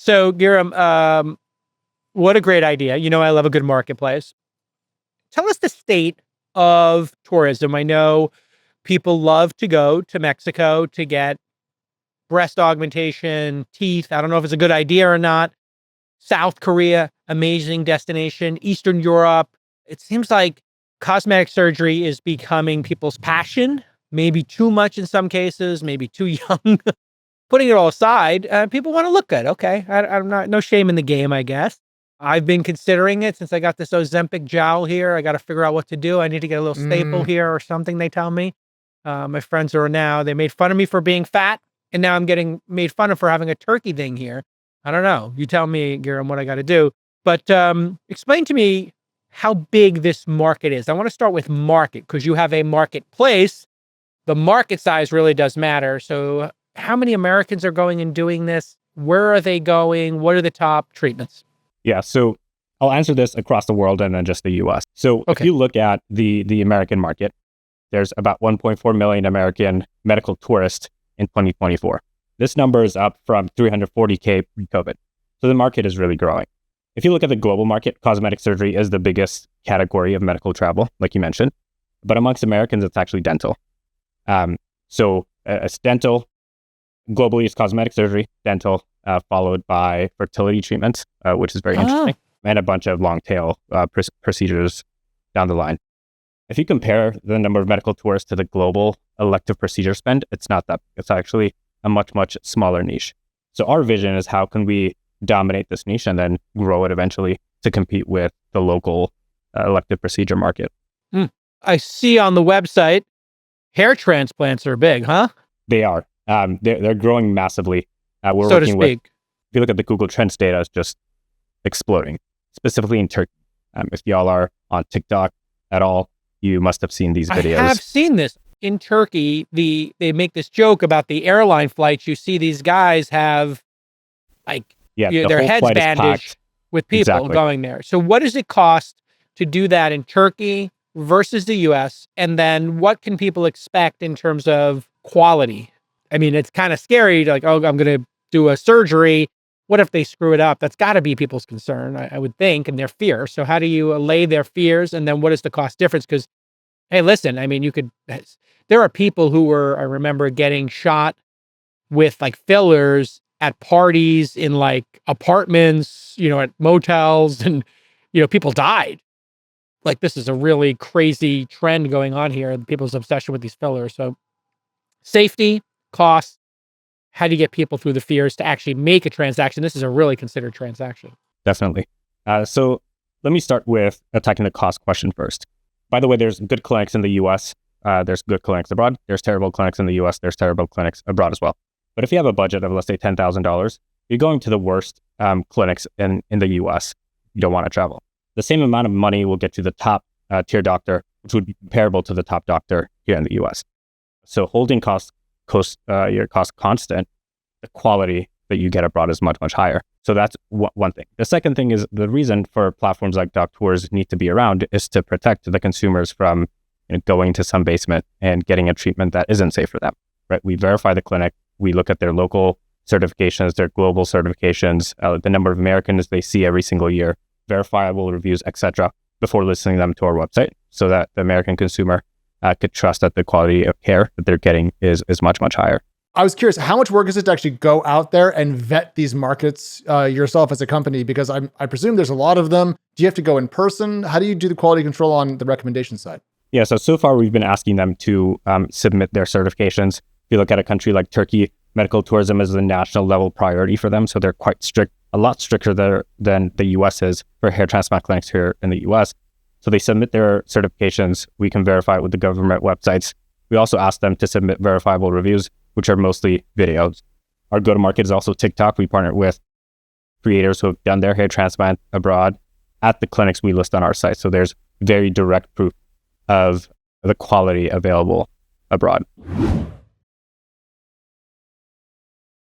So, Girum, what a great idea. You know, I love a good marketplace. Tell us the state of tourism. I know people love to go to Mexico to get breast augmentation, teeth. I don't know if it's a good idea or not. South Korea, amazing destination. Eastern Europe. It seems like cosmetic surgery is becoming people's passion, maybe too much in some cases, maybe too young. Putting it all aside, people want to look good. Okay. I'm not, no shame in the game, I guess. I've been considering it since I got this Ozempic jowl here. I got to figure out what to do. I need to get a little staple here or something, they tell me. My friends they made fun of me for being fat, and now I'm getting made fun of for having a turkey thing here. I don't know. You tell me, Girum, what I got to do. But explain to me how big this market is. I want to start with market because you have a marketplace. The market size really does matter. So how many Americans are going and doing this? Where are they going? What are the top treatments? Yeah, so I'll answer this across the world and then just the US. So if you look at the American market, there's about 1.4 million American medical tourists in 2024. This number is up from 340K pre-COVID. So the market is really growing. If you look at the global market, cosmetic surgery is the biggest category of medical travel, like you mentioned. But amongst Americans, it's actually dental. So it's dental. Globally, it's cosmetic surgery, dental, followed by fertility treatments, which is very interesting, and a bunch of long tail procedures down the line. If you compare the number of medical tourists to the global elective procedure spend, it's not that. It's actually a much, much smaller niche. So our vision is how can we dominate this niche and then grow it eventually to compete with the local elective procedure market. I see on the website, hair transplants are big, huh? They are. They're growing massively. We're so to working speak. If you look at the Google Trends data, it's just exploding, specifically in Turkey. If y'all are on TikTok at all, you must have seen these videos. I have seen this. In Turkey, they make this joke about the airline flights. You see these guys have their heads bandaged with people going there. So what does it cost to do that in Turkey versus the US? And then what can people expect in terms of quality? I mean, it's kind of scary to I'm going to do a surgery. What if they screw it up? That's got to be people's concern, I would think, and their fear. So how do you allay their fears? And then what is the cost difference? Because, hey, listen, I mean, there are people who I remember getting shot with fillers at parties in apartments, at motels, and, people died. This is a really crazy trend going on here. People's obsession with these fillers. So safety, cost, how do you get people through the fears to actually make a transaction? This is a really considered transaction. Definitely. So let me start with attacking the cost question first. By the way, there's good clinics in the US. There's good clinics abroad. There's terrible clinics in the US. There's terrible clinics abroad as well. But if you have a budget of, let's say, $10,000, you're going to the worst clinics in the US. You don't want to travel. The same amount of money will get you the top tier doctor, which would be comparable to the top doctor here in the US. So holding your cost constant, the quality that you get abroad is much, much higher. So that's one thing. The second thing is the reason for platforms like Doctours need to be around is to protect the consumers from going to some basement and getting a treatment that isn't safe for them, right? We verify the clinic. We look at their local certifications, their global certifications, the number of Americans they see every single year, verifiable reviews, etc., before listing them to our website so that the American consumer could trust that the quality of care that they're getting is much, much higher. I was curious, how much work is it to actually go out there and vet these markets yourself as a company? Because I presume there's a lot of them. Do you have to go in person? How do you do the quality control on the recommendation side? Yeah, so far we've been asking them to submit their certifications. If you look at a country like Turkey, medical tourism is a national level priority for them. So they're quite strict, a lot stricter there than the US is for hair transplant clinics here in the US. So they submit their certifications. We can verify it with the government websites. We also ask them to submit verifiable reviews, which are mostly videos. Our go-to-market is also TikTok. We partner with creators who have done their hair transplant abroad at the clinics we list on our site. So there's very direct proof of the quality available abroad.